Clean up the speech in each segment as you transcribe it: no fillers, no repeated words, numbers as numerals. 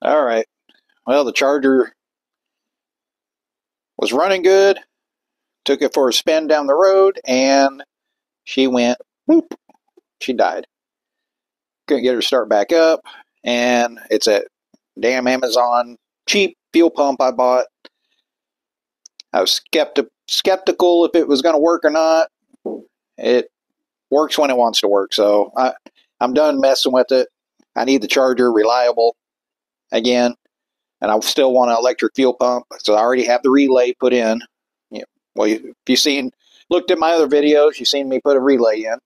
All right. Well, the charger was running good. Took it for a spin down the road, and she went, whoop, she died. Couldn't get her to start back up, and it's a damn Amazon cheap fuel pump I bought. I was skeptical if it was going to work or not. It works when it wants to work, so I'm done messing with it. I need the charger reliable again, and I still want an electric fuel pump, so I already have the relay put in. Yeah. Well, if you've looked at my other videos, you've seen me put a relay in.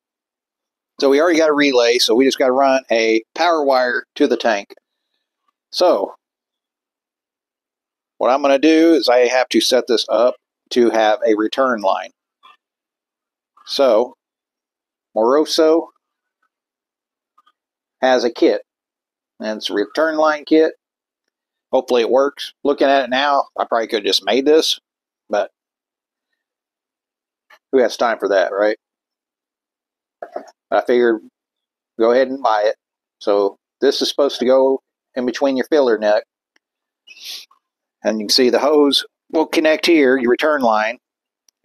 So we already got a relay, so we just got to run a power wire to the tank. So what I'm going to do is I have to set this up to have a return line. So Moroso has a kit, and it's a return line kit. Hopefully it works. Looking at it now, I probably could have just made this, but who has time for that, right? I figured go ahead and buy it. So this is supposed to go in between your filler neck, and you can see the hose will connect here, your return line,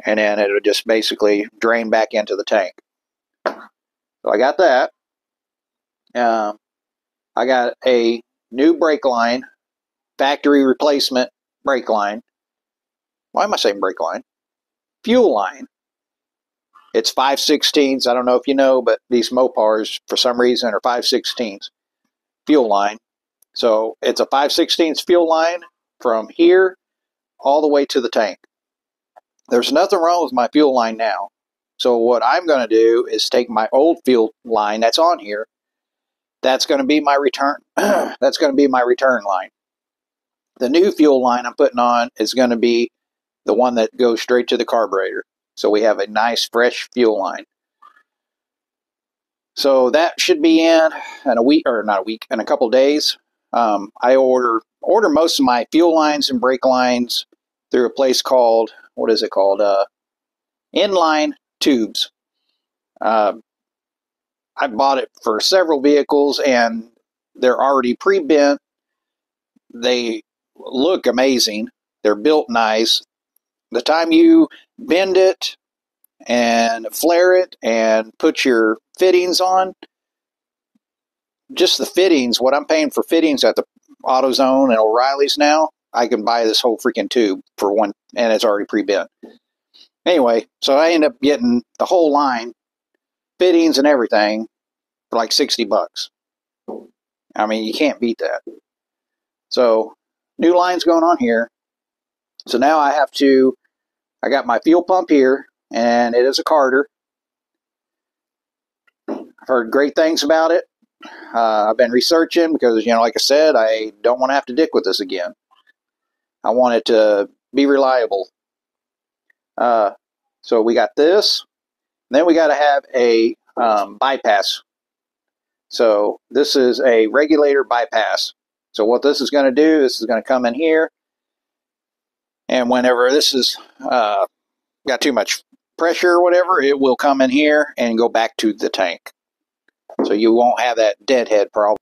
and then it'll just basically drain back into the tank. So I got that. I got a new brake line, factory replacement brake line. Why am I saying brake line? Fuel line. It's 5/16. I don't know if you know, but these Mopars, for some reason, are 5/16 fuel line. So it's a 5/16 fuel line from here all the way to the tank. There's nothing wrong with my fuel line now. So what I'm going to do is take my old fuel line that's on here. That's going to be my return. That's going to be my return line. The new fuel line I'm putting on is going to be the one that goes straight to the carburetor. So we have a nice fresh fuel line. So that should be in a week, or not a week, in a couple days. I order most of my fuel lines and brake lines through a place called, what is it called? Inline Tubes. I bought it for several vehicles, and they're already pre-bent. They look amazing. They're built nice. The time you bend it and flare it and put your fittings on, just the fittings, what I'm paying for fittings at the AutoZone and O'Reilly's now, I can buy this whole freaking tube for one, and it's already pre-bent. Anyway, so I end up getting the whole line, fittings and everything, for like $60. I mean, you can't beat that. So, new lines going on here. So now I got my fuel pump here, and it is a Carter. I've heard great things about it. I've been researching because, like I said, I don't want to have to dick with this again. I want it to be reliable. So we got this. Then we got to have a bypass. So this is a regulator bypass. So what this is going to do, this is going to come in here. And whenever this is got too much pressure or whatever, it will come in here and go back to the tank. So you won't have that deadhead problem.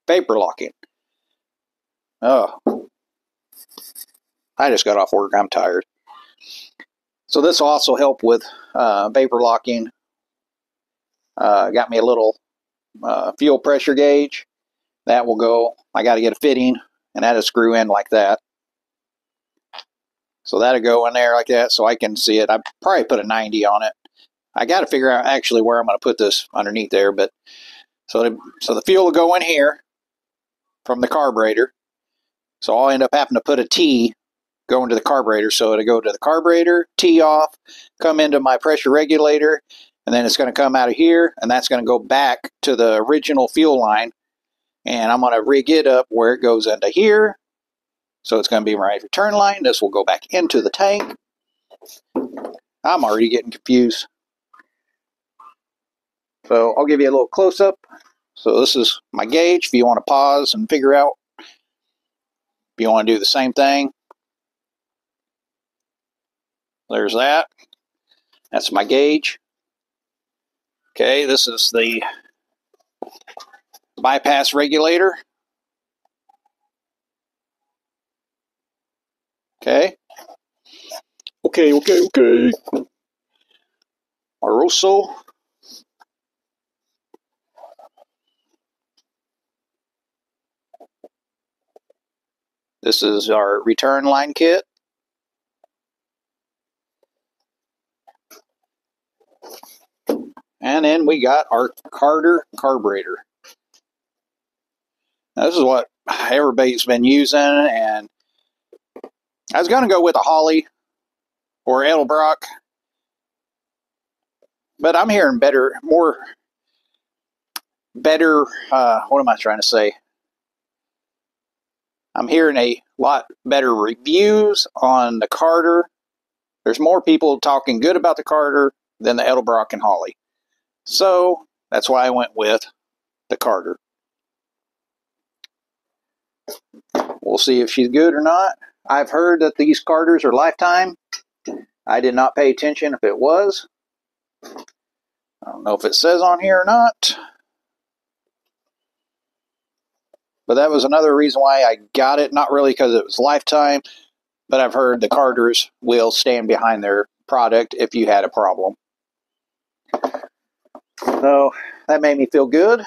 Vapor locking. Oh. I just got off work. I'm tired. So this will also help with vapor locking. Got me a little fuel pressure gauge. That will go. I got to get a fitting, and that'll screw in like that. So that'll go in there like that so I can see it. I probably put a 90 on it. I got to figure out actually where I'm going to put this underneath there. But so the fuel will go in here from the carburetor. So I'll end up having to put a T going to the carburetor. So it'll go to the carburetor, T off, come into my pressure regulator, and then it's going to come out of here, and that's going to go back to the original fuel line. And I'm going to rig it up where it goes into here. So it's going to be my return line. This will go back into the tank. I'm already getting confused. So I'll give you a little close-up. So this is my gauge. If you want to pause and figure out if you want to do the same thing. There's that. That's my gauge. Okay, this is the bypass regulator. Okay. Okay. Aroso. This is our return line kit. And then we got our Carter carburetor. Now, this is what everybody's been using, and I was going to go with a Holly or Edelbrock, but I'm hearing better, what am I trying to say? I'm hearing a lot better reviews on the Carter. There's more people talking good about the Carter than the Edelbrock and Holly. So that's why I went with the Carter. We'll see if she's good or not. I've heard that these Carters are lifetime. I did not pay attention if it was. I don't know if it says on here or not. But that was another reason why I got it. Not really because it was lifetime, but I've heard the Carters will stand behind their product if you had a problem. So that made me feel good.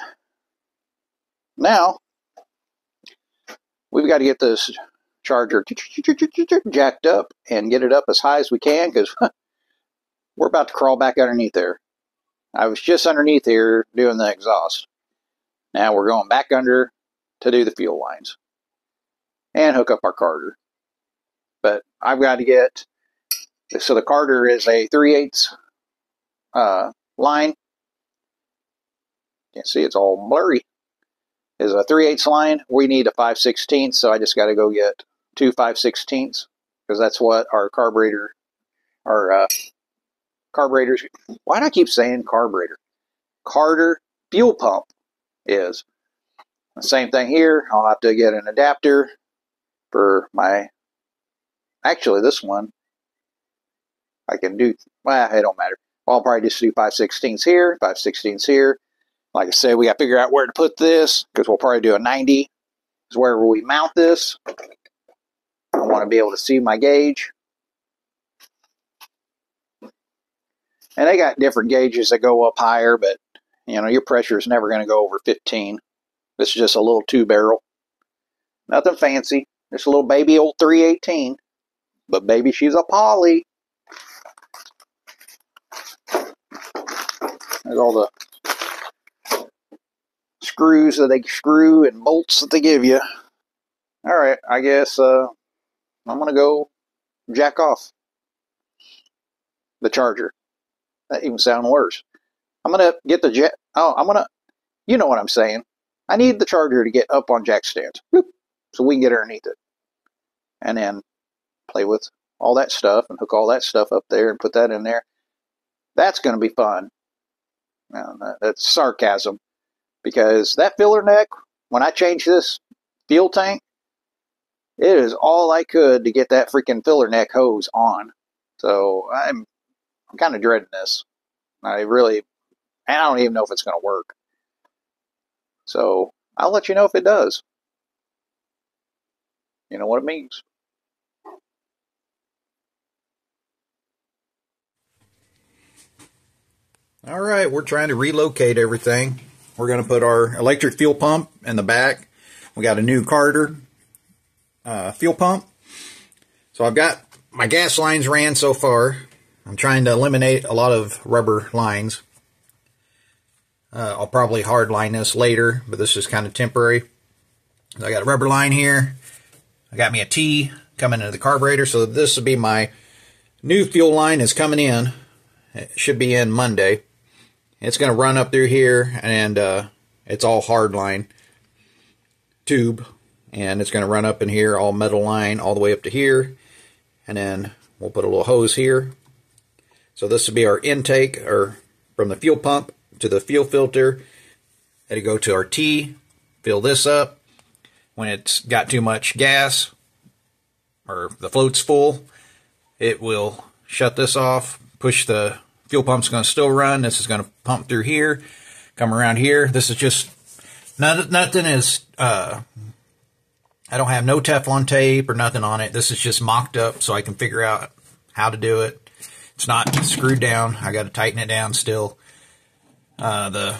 Now, we've got to get this charger jacked up and get it up as high as we can, because we're about to crawl back underneath there. I was just underneath here doing the exhaust. Now we're going back under to do the fuel lines and hook up our Carter. But I've got to get, so the Carter is a 3/8 line. Can't see, it's all blurry. Is a 3/8 line. We need a 5/16, so I just got to go get 2 5/16, because that's what our carburetors. Why do I keep saying carburetor? Carter fuel pump is. The same thing here. I'll have to get an adapter for my. Actually, this one I can do. Well, it don't matter. I'll probably just do 5/16 here, 5/16 here. Like I said, we got to figure out where to put this, because we'll probably do a 90 is wherever we mount this. I want to be able to see my gauge. And they got different gauges that go up higher, but you know, your pressure is never going to go over 15. This is just a little 2-barrel. Nothing fancy. Just a little baby old 318. But baby, she's a poly. There's all the screws that they screw and bolts that they give you. Alright, I guess I'm going to go jack off the charger. That even sounds worse. I'm going to get the you know what I'm saying. I need the charger to get up on jack stands. Bloop, so we can get underneath it. And then play with all that stuff and hook all that stuff up there and put that in there. That's going to be fun. Now, that's sarcasm. Because that filler neck, when I change this fuel tank, it is all I could to get that freaking filler neck hose on. So I'm kind of dreading this. I don't even know if it's going to work. So I'll let you know if it does. You know what it means. All right, we're trying to relocate everything. We're going to put our electric fuel pump in the back. We got a new Carter fuel pump. So I've got my gas lines ran so far. I'm trying to eliminate a lot of rubber lines. I'll probably hard line this later, but this is kind of temporary. I got a rubber line here. I got me a T coming into the carburetor. So this will be my new fuel line is coming in. It should be in Monday. It's going to run up through here, and it's all hard line tube. And it's going to run up in here, all metal line, all the way up to here. And then we'll put a little hose here. So this will be our intake, or from the fuel pump to the fuel filter. It'll go to our T, fill this up. When it's got too much gas, or the float's full, it will shut this off, push the Fuel pump's going to still run. This is going to pump through here, come around here. This is just, nothing is, I don't have no Teflon tape or nothing on it. This is just mocked up so I can figure out how to do it. It's not screwed down. I got to tighten it down still. The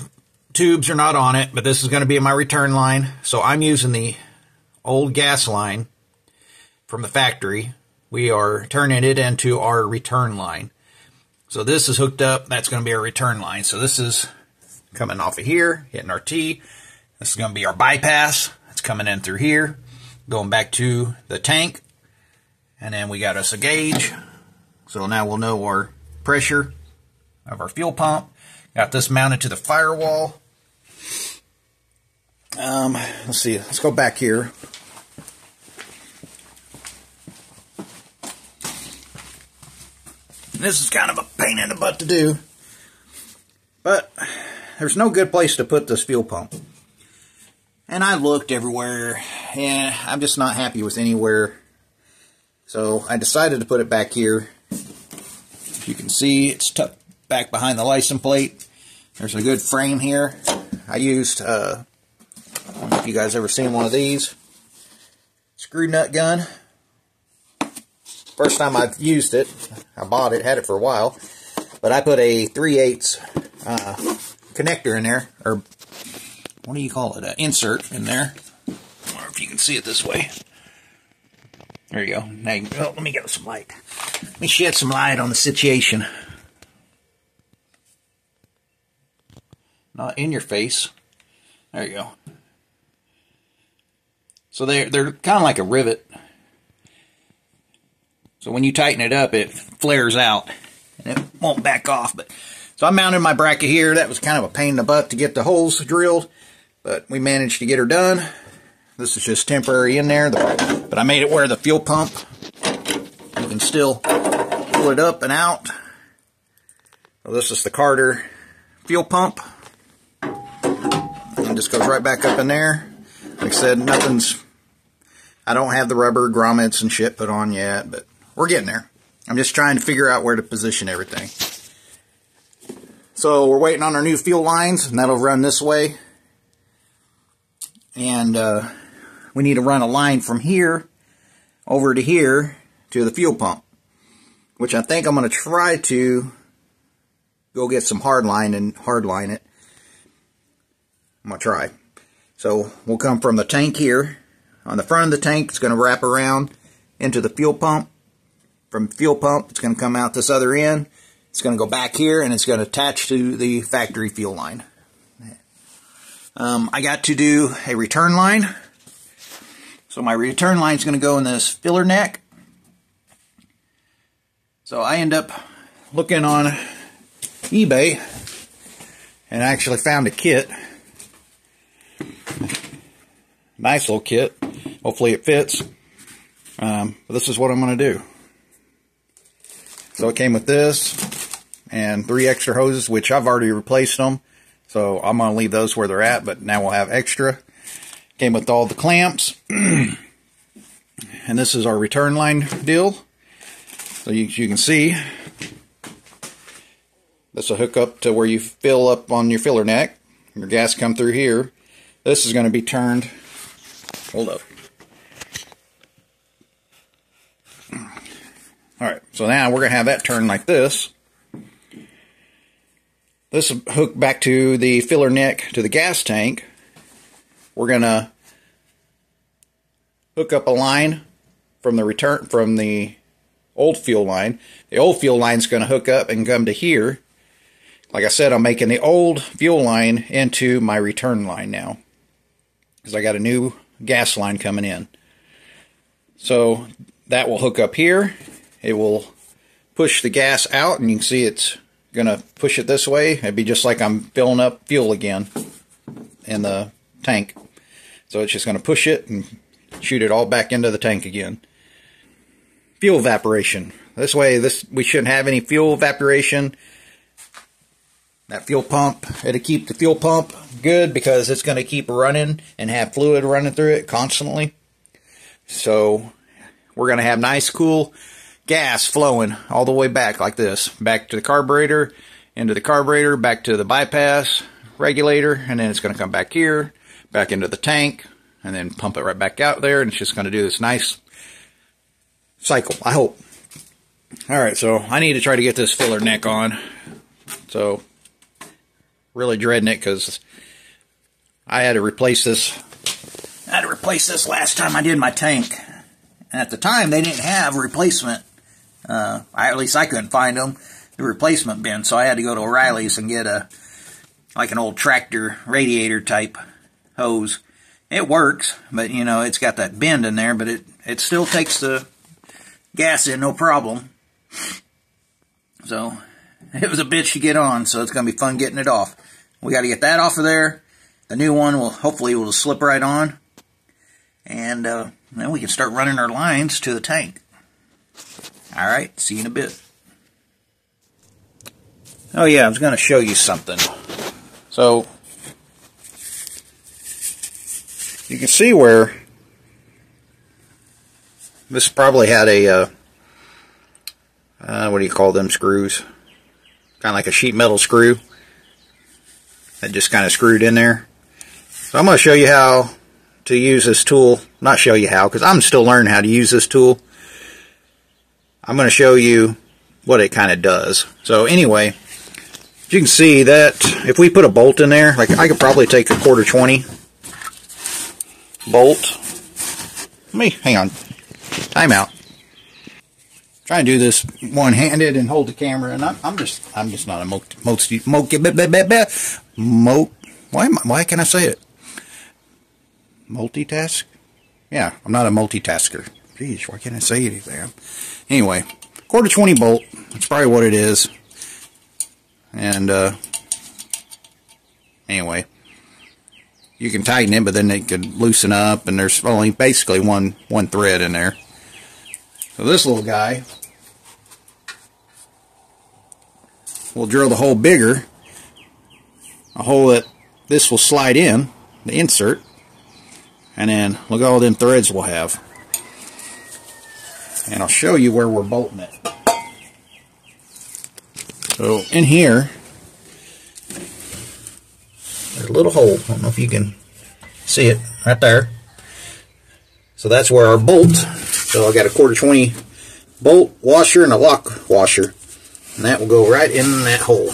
tubes are not on it, but this is going to be my return line. So I'm using the old gas line from the factory. We are turning it into our return line. So this is hooked up. That's going to be our return line. So this is coming off of here, hitting our T. This is going to be our bypass. It's coming in through here, going back to the tank. And then we got us a gauge. So now we'll know our pressure of our fuel pump. Got this mounted to the firewall. Let's see. Let's go back here. This is kind of a pain in the butt to do, but there's no good place to put this fuel pump. And I looked everywhere, and I'm just not happy with anywhere. So I decided to put it back here. You can see it's tucked back behind the license plate. There's a good frame here. I used, I don't know if you guys ever seen one of these. Screw nut gun. First time I've used it, I bought it, had it for a while, but I put a 3/8 connector in there, or what do you call it, an insert in there. I don't know if you can see it this way. There you go. Now you can, oh, let me get some light. Let me shed some light on the situation. Not in your face. There you go. So they're kind of like a rivet. So when you tighten it up, it flares out, and it won't back off. But so I mounted my bracket here. That was kind of a pain in the butt to get the holes drilled, but we managed to get her done. This is just temporary in there, but I made it where the fuel pump, you can still pull it up and out. So this is the Carter fuel pump. And it just goes right back up in there. Like I said, I don't have the rubber grommets and shit put on yet, but we're getting there. I'm just trying to figure out where to position everything. So we're waiting on our new fuel lines, and that'll run this way. And we need to run a line from here over to here to the fuel pump, which I think I'm going to try to go get some hardline and hardline it. I'm going to try. So we'll come from the tank here. On the front of the tank, it's going to wrap around into the fuel pump. From fuel pump, it's going to come out this other end. It's going to go back here, and it's going to attach to the factory fuel line. I got to do a return line. So my return line is going to go in this filler neck. So I end up looking on eBay, and I actually found a kit. Nice little kit. Hopefully it fits. But this is what I'm going to do. So it came with this and 3 extra hoses, which I've already replaced them. So I'm going to leave those where they're at, but now we'll have extra. Came with all the clamps. And this is our return line deal. So you can see, this will hook up to where you fill up on your filler neck. Your gas come through here. This is going to be turned. Hold up. Alright, so now we're going to have that turned like this. This will hook back to the filler neck to the gas tank. We're going to hook up a line from the old fuel line. The old fuel line is going to hook up and come to here. Like I said, I'm making the old fuel line into my return line now, because I got a new gas line coming in. So that will hook up here. It will push the gas out, and you can see it's going to push it this way. It'd be just like I'm filling up fuel again in the tank. So it's just going to push it and shoot it all back into the tank again. Fuel evaporation. This way, we shouldn't have any fuel evaporation. That fuel pump, it'll keep the fuel pump good because it's going to keep running and have fluid running through it constantly. So we're going to have nice, cool gas flowing all the way back like this. Back to the carburetor, into the carburetor, back to the bypass regulator, and then it's going to come back here, back into the tank, and then pump it right back out there, and it's just going to do this nice cycle, I hope. Alright, so I need to try to get this filler neck on. So, really dreading it because I had to replace this. I had to replace this last time I did my tank. And at the time, they didn't have a replacement. At least I couldn't find them, the replacement bin. So I had to go to O'Reilly's and get like an old tractor radiator type hose. It works, but you know, it's got that bend in there, but it still takes the gas in, no problem. So, it was a bitch to get on, so it's going to be fun getting it off. We got to get that off of there. The new one will hopefully slip right on. And then we can start running our lines to the tank. Alright, see you in a bit. Oh yeah, I was going to show you something. So, you can see where this probably had a, what do you call them screws? Kind of like a sheet metal screw that just kind of screwed in there. So I'm going to show you how to use this tool. Not show you how, because I'm still learning how to use this tool. I'm going to show you what it kind of does. So anyway, you can see that if we put a bolt in there, like I could probably take a 1/4 20 bolt. Hang on. Time out. Trying to do this one-handed and hold the camera, and I'm just not a why can't I say it? Multitask? Yeah, I'm not a multitasker. Jeez, why can't I say anything? Anyway, 1/4 20 bolt. That's probably what it is. And anyway, you can tighten it, but then it could loosen up, and there's only basically one thread in there. So this little guy will drill the hole bigger, a hole that this will slide in, the insert, and then look at all them threads we'll have. And I'll show you where we're bolting it. So in here, there's a little hole. I don't know if you can see it right there. So that's where our bolt. So I got a 1/4 20 bolt washer and a lock washer, and that will go right in that hole.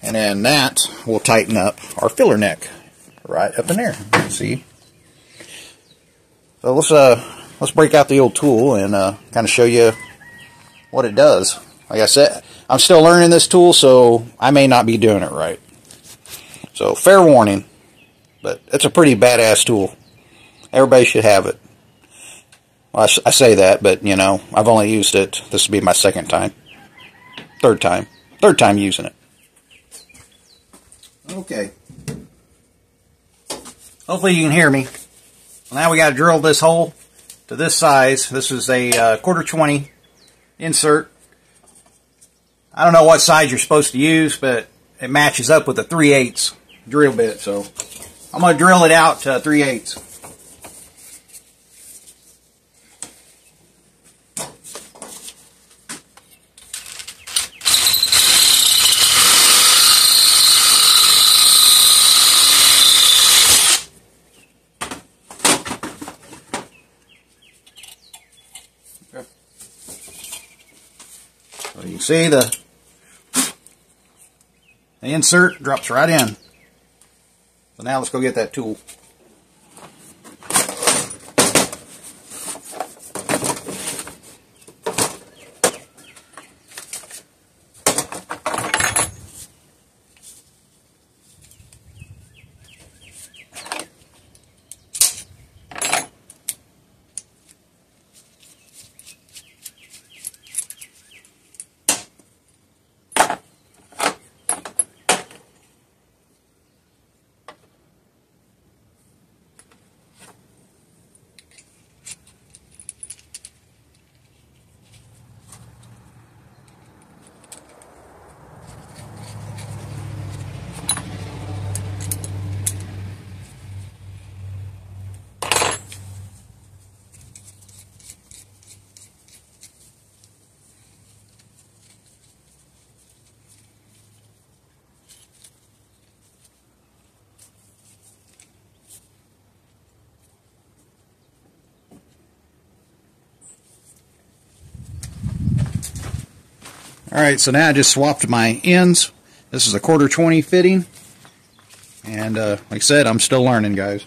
And then that will tighten up our filler neck right up in there. See? So let's break out the old tool and kind of show you what it does. Like I said, I'm still learning this tool, so I may not be doing it right. So fair warning, but it's a pretty badass tool. Everybody should have it. Well, I say that, but you know, I've only used it. This will be my third time using it. Okay. Hopefully you can hear me. Now we got to drill this hole to this size. This is a 1/4 20 insert. I don't know what size you're supposed to use, but it matches up with a 3/8 drill bit. So I'm going to drill it out to 3/8. So you can see the insert drops right in. So now let's go get that tool. Alright, so now I just swapped my ends. This is a 1/4 fitting. And like I said, I'm still learning, guys.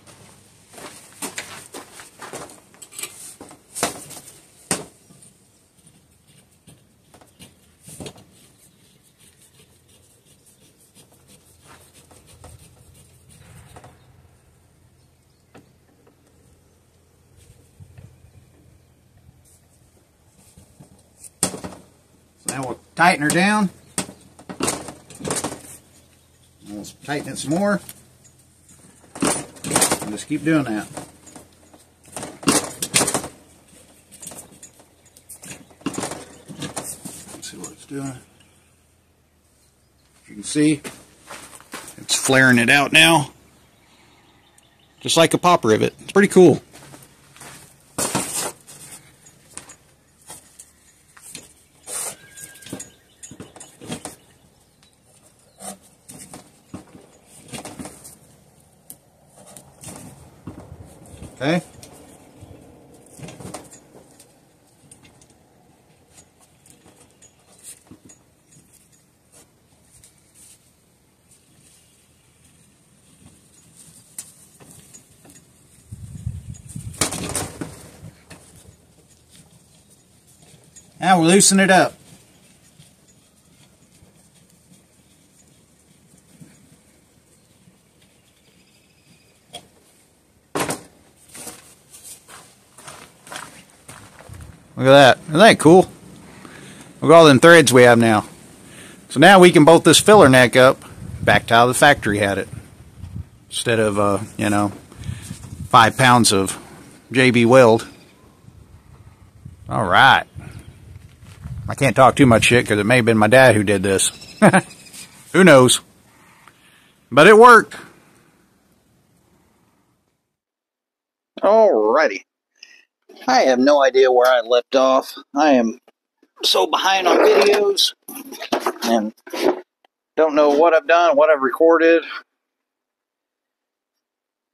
Now we'll tighten her down. We'll tighten it some more. And just keep doing that. Let's see what it's doing. You can see it's flaring it out now. Just like a pop rivet. It's pretty cool. Okay. Now we'll loosen it up. Look at that. Isn't that cool? Look at all them threads we have now. So now we can bolt this filler neck up back to how the factory had it. Instead of, you know, 5 pounds of JB weld. Alright. I can't talk too much shit because it may have been my dad who did this. Who knows? But it worked. Alrighty. I have no idea where I left off. I am so behind on videos and don't know what I've done, what I've recorded.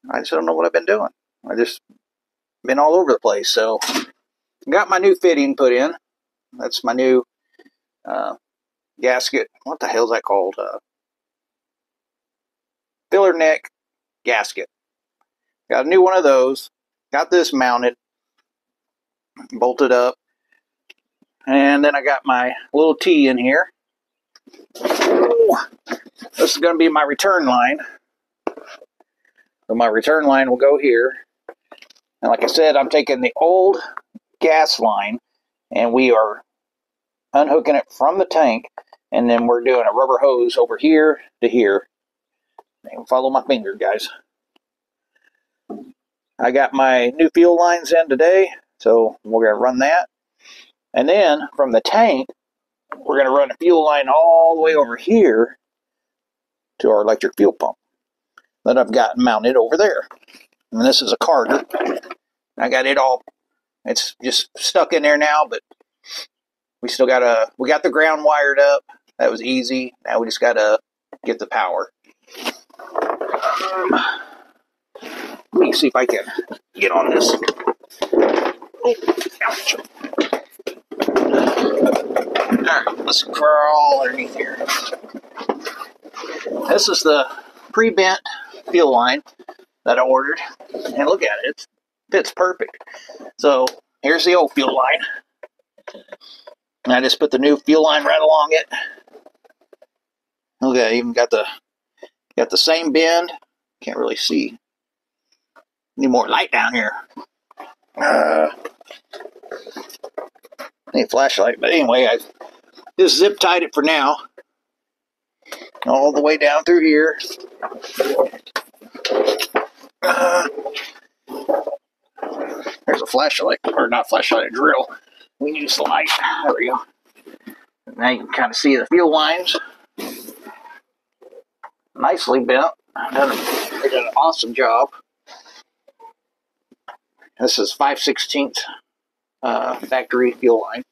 I just don't know what I've been doing. I just been all over the place. So got my new fitting put in. That's my new gasket. What the hell is that called? Filler neck gasket. Got a new one of those. Got this mounted. Bolted up, and then I got my little T in here. Ooh, this is going to be my return line. So my return line will go here, and like I said, I'm taking the old gas line and we are unhooking it from the tank, and then we're doing a rubber hose over here to here. Follow my finger, guys. I got my new fuel lines in today. So we're going to run that. And then from the tank, we're going to run a fuel line all the way over here to our electric fuel pump that I've got mounted over there. And this is a Carter. I got it all, it's just stuck in there now, but we still got we got the ground wired up. That was easy. Now we just got to get the power. Let me see if I can get on this. Oh, ouch. Alright, let's crawl underneath here. This is the pre-bent fuel line that I ordered. And look at it, it fits perfect. So here's the old fuel line. And I just put the new fuel line right along it. Look at it, even got the same bend. Can't really see. Need more light down here. Need a flashlight, but anyway, I just zip tied it for now. All the way down through here. There's a flashlight, or not flashlight, a drill. We need a light. There we go. Now you can kind of see the fuel lines. Nicely bent. They did an awesome job. This is 5/16 factory fuel line.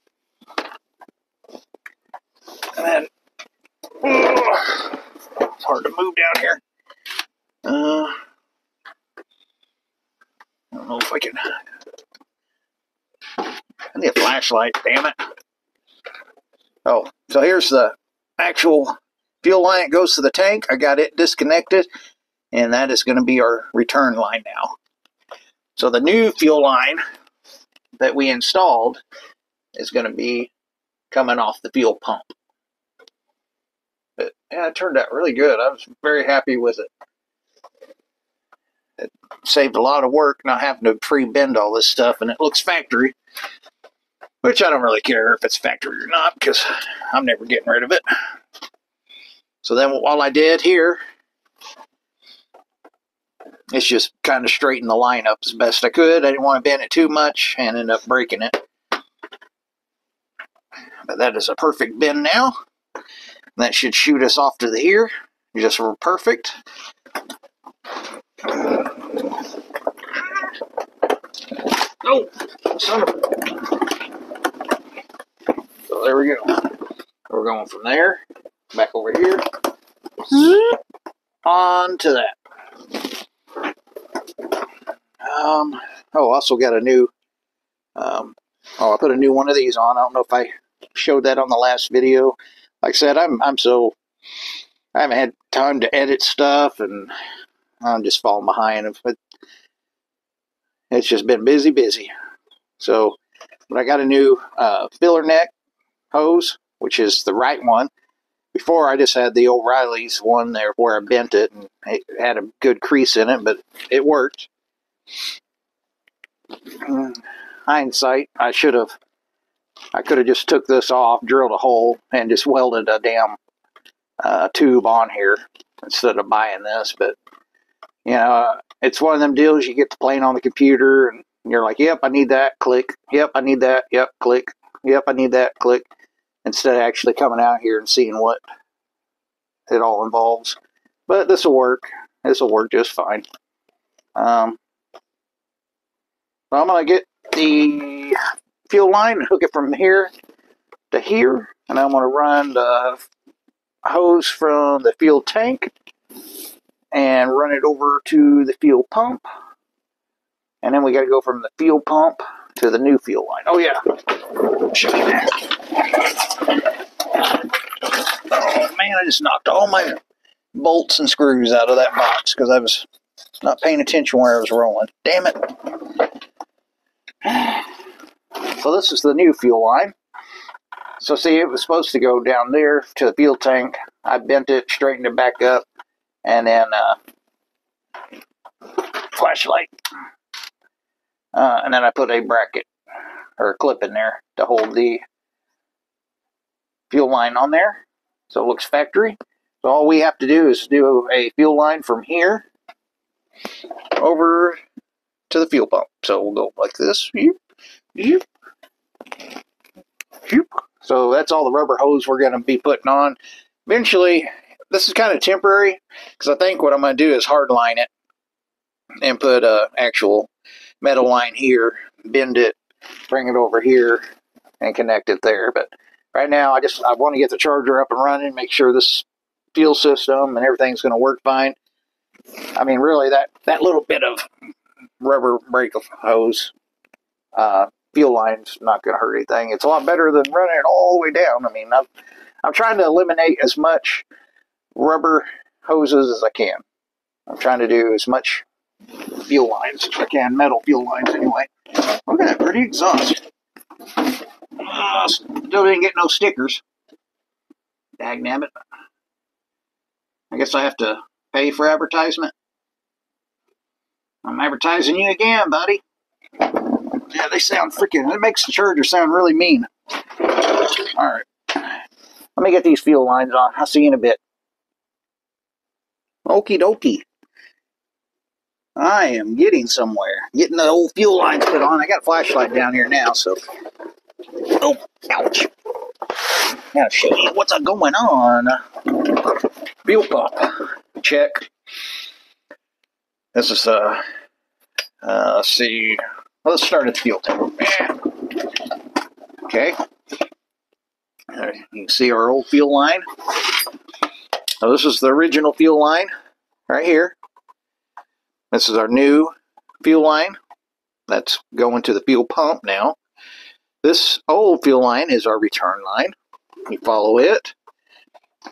And then, it's hard to move down here. I don't know if I can. I need a flashlight, damn it. Oh, So here's the actual fuel line that goes to the tank. I got it disconnected, and that is going to be our return line now. So the new fuel line that we installed is going to be coming off the fuel pump. But yeah, it turned out really good. I was very happy with it. It saved a lot of work not having to pre-bend all this stuff, and it looks factory, which I don't really care if it's factory or not because I'm never getting rid of it. So then all I did here is just kind of straighten the line up as best I could. I didn't want to bend it too much and end up breaking it. But that is a perfect bend now. That should shoot us off to the here. Just perfect. Oh, son of a... So there we go. We're going from there, back over here, on to that. Also got a new, I put a new one of these on. I don't know if I showed that on the last video. Like I said, I haven't had time to edit stuff, and I'm just falling behind. But it's just been busy. So, but I got a new filler neck hose, which is the right one. Before I just had the O'Reilly's one there where I bent it, and it had a good crease in it, but it worked. Hindsight, I could have just took this off, drilled a hole, and just welded a damn tube on here instead of buying this. But you know, it's one of them deals. You get to playing on the computer, and you're like, "Yep, I need that." Click. Yep, I need that. Yep, click. Yep, I need that. Click. Instead of actually coming out here and seeing what it all involves. But this will work. This will work just fine. I'm going to get the fuel line and hook it from here to here. And I'm going to run the hose from the fuel tank and run it over to the fuel pump. And then we got to go from the fuel pump to the new fuel line. Oh, yeah. Show you that. Oh, man, I just knocked all my bolts and screws out of that box because I was not paying attention where I was rolling. Damn it. So this is the new fuel line. So see, it was supposed to go down there to the fuel tank. I bent it, straightened it back up, and then flashlight. And then I put a bracket or a clip in there to hold the fuel line on there. So it looks factory. So all we have to do is do a fuel line from here over to the fuel pump. So we'll go like this. So that's all the rubber hose we're going to be putting on. Eventually, this is kind of temporary because I think what I'm going to do is hard line it and put an actual metal line here, bend it, bring it over here, and connect it there. But right now, I want to get the charger up and running, make sure this fuel system and everything's going to work fine. I mean, really, that little bit of rubber brake hose fuel line's not going to hurt anything. It's a lot better than running it all the way down. I mean, I'm trying to eliminate as much rubber hoses as I can. I'm trying to do as much fuel lines as I can, metal fuel lines anyway. Look at that pretty exhaust. Still didn't get no stickers. Dagnabbit. I guess I have to pay for advertisement. I'm advertising you again, buddy. Yeah, they sound freaking... It makes the charger sound really mean. Alright. Let me get these fuel lines on. I'll see you in a bit. Okie dokie. I am getting somewhere. Getting the old fuel lines put on. I got a flashlight down here now, so... Oh, ouch. Now show you what's going on. Fuel pump. Check. This is, let's see. Let's start at the fuel tank. Okay. You can see our old fuel line. So this is the original fuel line right here. This is our new fuel line. That's going to the fuel pump now. This old fuel line is our return line. You follow it.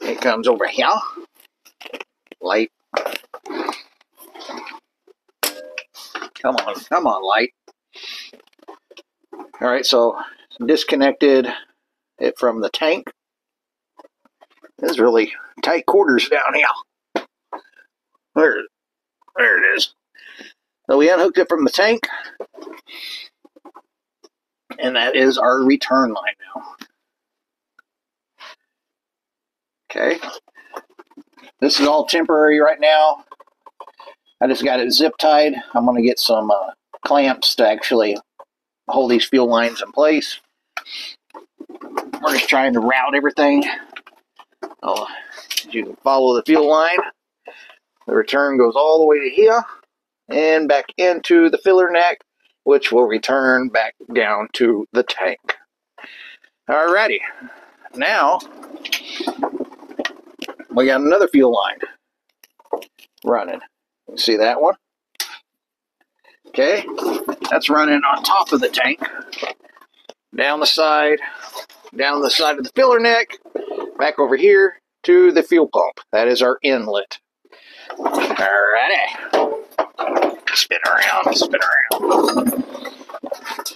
It comes over here. Light. Come on, light. All right, so disconnected it from the tank. There's really tight quarters down here. There it is. So we unhooked it from the tank, and that is our return line now. Okay. This is all temporary right now. I just got it zip tied. I'm going to get some clamps to actually hold these fuel lines in place. We're just trying to route everything. Oh, you can follow the fuel line. The return goes all the way to here and back into the filler neck, which will return back down to the tank. Alrighty. Now, we got another fuel line running. You see that one? Okay, that's running on top of the tank, down the side of the filler neck, back over here to the fuel pump. That is our inlet. Alrighty. Spin around.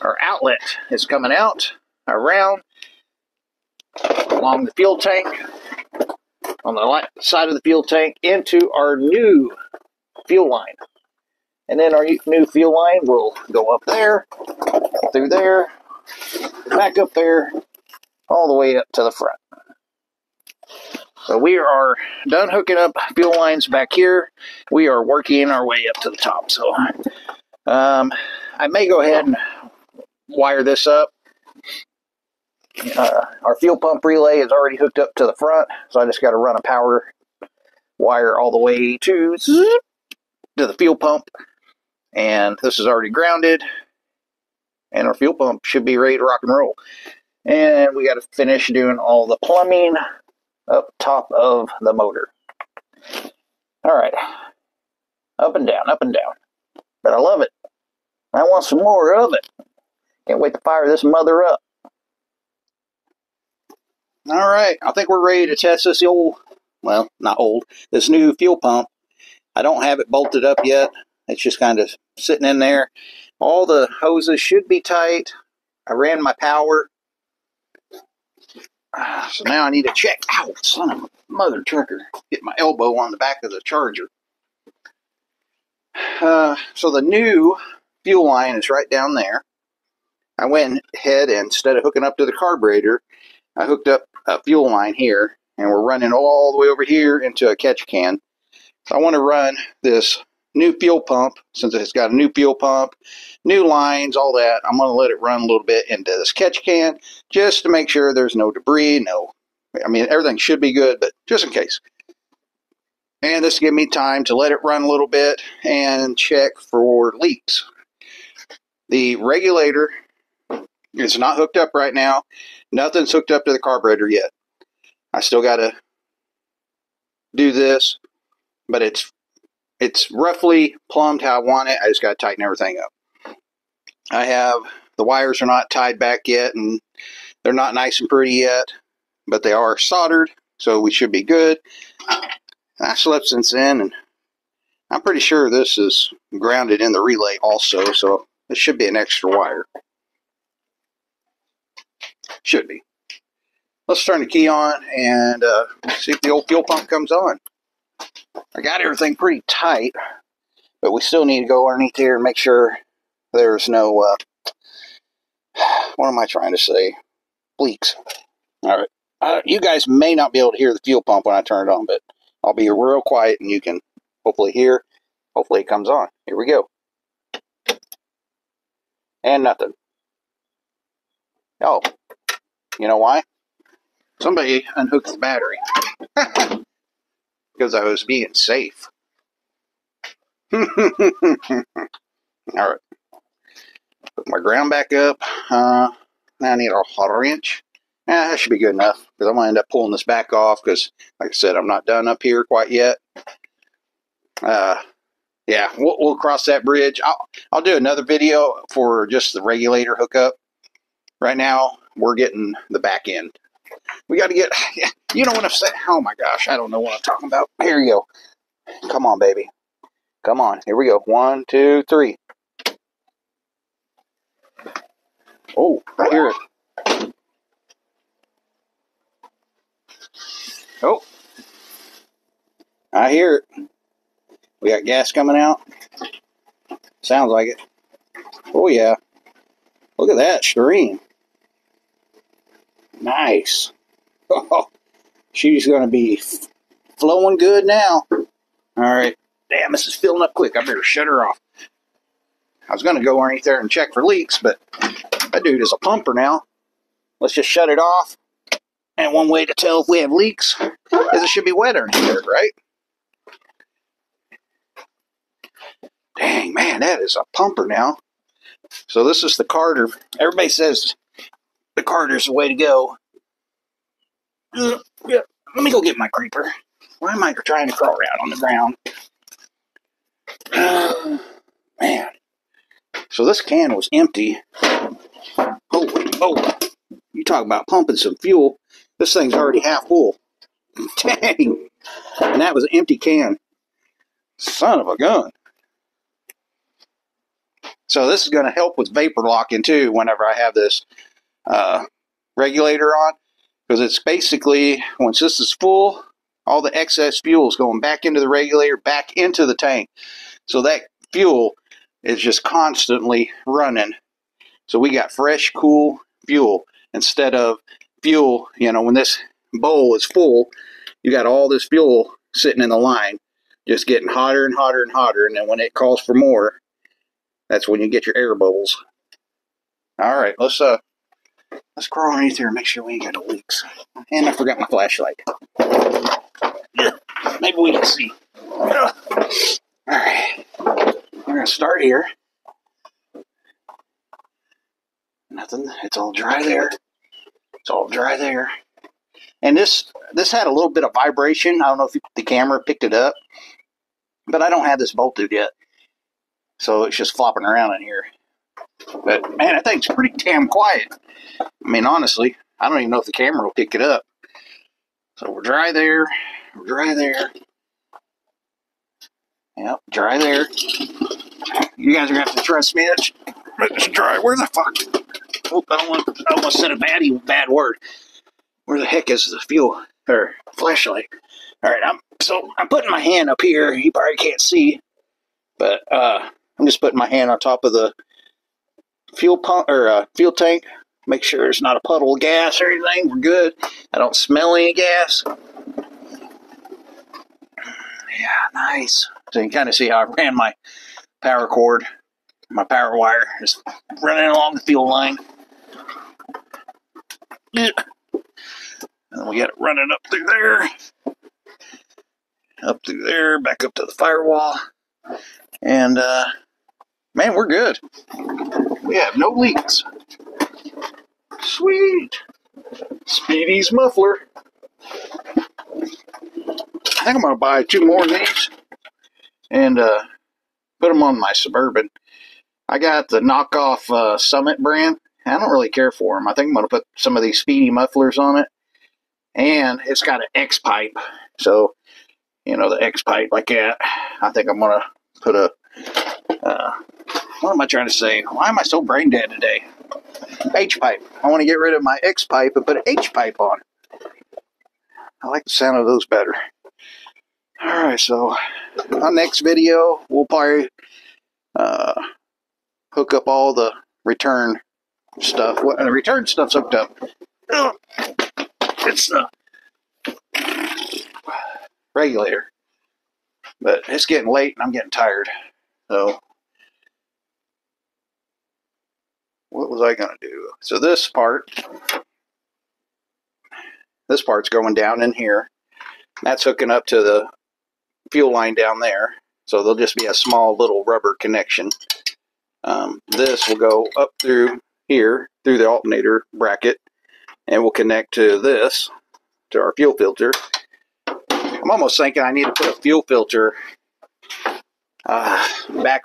Our outlet is coming out around along the fuel tank, on the side of the fuel tank, into our new fuel line. And then our new fuel line will go up there, through there, back up there, all the way up to the front. So we are done hooking up fuel lines back here. We are working our way up to the top. So I may go ahead and wire this up. Our fuel pump relay is already hooked up to the front, so I just got to run a power wire all the way to the fuel pump. And this is already grounded, and our fuel pump should be ready to rock and roll. And we got to finish doing all the plumbing up top of the motor. All right, up and down, but I love it. I want some more of it. Can't wait to fire this mother up. All right, I think we're ready to test this this new fuel pump. I don't have it bolted up yet. It's just kind of sitting in there. All the hoses should be tight. I ran my power. So now I need to check. Ow, son of a mother trucker. Get my elbow on the back of the charger. So the new fuel line is right down there. I went ahead and instead of hooking up to the carburetor, I hooked up a fuel line here, and we're running all the way over here into a catch can. So I want to run this new fuel pump, since it's got a new fuel pump, new lines, all that. I'm going to let it run a little bit into this catch can just to make sure there's no debris. Everything should be good, but just in case. And this will give me time to let it run a little bit and check for leaks. The regulator is not hooked up right now. Nothing's hooked up to the carburetor yet. I still got to do this, but it's roughly plumbed how I want it. I just got to tighten everything up. The wires are not tied back yet, and they're not nice and pretty yet, but they are soldered, so we should be good. I slept since then, and I'm pretty sure this is grounded in the relay also, so this should be an extra wire. Should be. Let's turn the key on and see if the old fuel pump comes on. I got everything pretty tight, but we still need to go underneath here and make sure there's no, what am I trying to say? Leaks. All right. You guys may not be able to hear the fuel pump when I turn it on, but I'll be real quiet and you can hopefully hear. Hopefully it comes on. Here we go. And nothing. Oh, you know why? Somebody unhooked the battery. Because I was being safe. All right. Put my ground back up. Now I need a hot wrench. That should be good enough, because I'm going to end up pulling this back off because, like I said, I'm not done up here quite yet. Yeah, we'll cross that bridge. I'll do another video for just the regulator hookup. Right now, we're getting the back end. We got to get, you know what I'm saying? Oh my gosh, I don't know what I'm talking about. Here you go. Come on, baby. Come on. Here we go. 1, 2, 3. Oh, I hear it. Oh, I hear it. We got gas coming out. Sounds like it. Oh yeah. Look at that stream. Nice. Oh, she's going to be flowing good now. All right. Damn, this is filling up quick. I better shut her off. I was going to go underneath there and check for leaks, but that dude is a pumper now. Let's just shut it off. And one way to tell if we have leaks is it should be wet underneath there, right? Dang, man, that is a pumper now. So this is the Carter. Everybody says the Carter's the way to go. Yeah, let me go get my creeper. Why am I trying to crawl around on the ground? Man. So this can was empty. Oh, you talk about pumping some fuel. This thing's already half full. Dang. And that was an empty can. Son of a gun. So this is going to help with vapor locking too whenever I have this regulator on. Because it's basically, once this is full, all the excess fuel is going back into the regulator, back into the tank. So that fuel is just constantly running. So we got fresh, cool fuel instead of fuel, when this bowl is full, you got all this fuel sitting in the line, just getting hotter and hotter and hotter. And then when it calls for more, that's when you get your air bubbles. All right, let's crawl underneath here and make sure we ain't got no leaks. And I forgot my flashlight. Maybe we can see. All right, we're gonna start here. Nothing. It's all dry there. It's all dry there. And this had a little bit of vibration. I don't know if the camera picked it up, but I don't have this bolted yet, so it's just flopping around in here. But man, that thing's pretty damn quiet. I mean, honestly, I don't even know if the camera will pick it up. So we're dry there. We're dry there. Yep, dry there. You guys are gonna have to trust me. It's dry. Where the fuck? Oh, I almost said a bad word. Where the heck is the fuel or flashlight? All right, I'm putting my hand up here. You probably can't see, but I'm just putting my hand on top of the fuel pump or fuel tank. Make sure there's not a puddle of gas or anything. We're good. I don't smell any gas. Yeah, nice. So you can kind of see how I ran my power cord. My power wire is running along the fuel line. Yeah. And then we got it running up through there, back up to the firewall. And, man, we're good. We have no leaks. Sweet. Speedy's muffler. I think I'm going to buy 2 more of these and put them on my Suburban. I got the knockoff Summit brand. I don't really care for them. I think I'm going to put some of these Speedy mufflers on it. And it's got an X pipe. So, the X pipe like that. I think I'm going to put a, what am I trying to say? Why am I so brain dead today? H pipe. I want to get rid of my X pipe and put an H pipe on. I like the sound of those better. Alright, so on next video, we'll probably hook up all the return stuff. What the return stuff's hooked up. It's the regulator. But it's getting late and I'm getting tired. So what was I going to do? So this part's going down in here. That's hooking up to the fuel line down there. So there'll just be a small little rubber connection. This will go up through here, through the alternator bracket, and we'll connect to this, to our fuel filter. I'm almost thinking I need to put a fuel filter back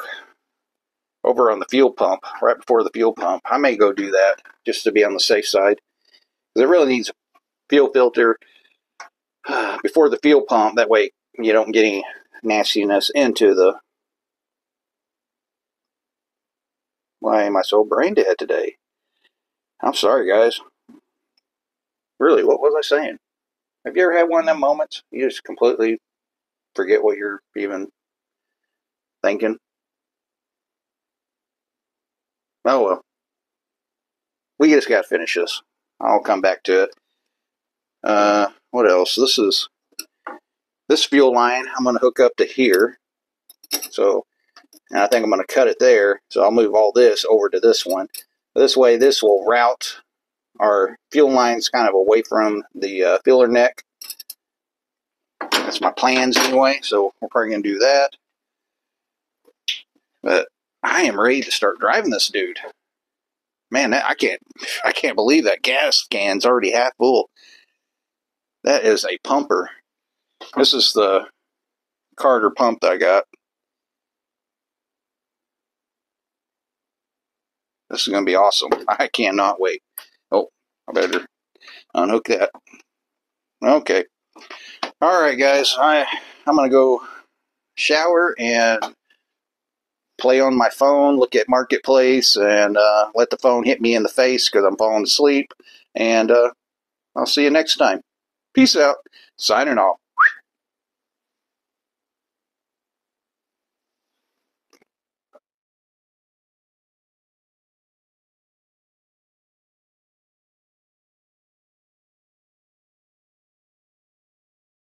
over on the fuel pump, right before the fuel pump. I may go do that, just to be on the safe side. It really needs fuel filter before the fuel pump. That way you don't get any nastiness into the... Why am I so brain dead today? I'm sorry, guys. Really, what was I saying? Have you ever had one of them moments? You just completely forget what you're even thinking. Oh well. We just got to finish this. I'll come back to it. What else? This fuel line I'm going to hook up to here. So, and I think I'm going to cut it there. So I'll move all this over to this one. This way, this will route our fuel lines kind of away from the filler neck. That's my plans anyway. So we're probably going to do that. But I am ready to start driving this dude. Man, I can't believe that gas can's already half full. That is a pumper. This is the Carter pump that I got. This is going to be awesome. I cannot wait. Oh, I better unhook that. Okay. All right, guys. I'm going to go shower and play on my phone, look at Marketplace, and let the phone hit me in the face because I'm falling asleep. And I'll see you next time. Peace out. Signing off.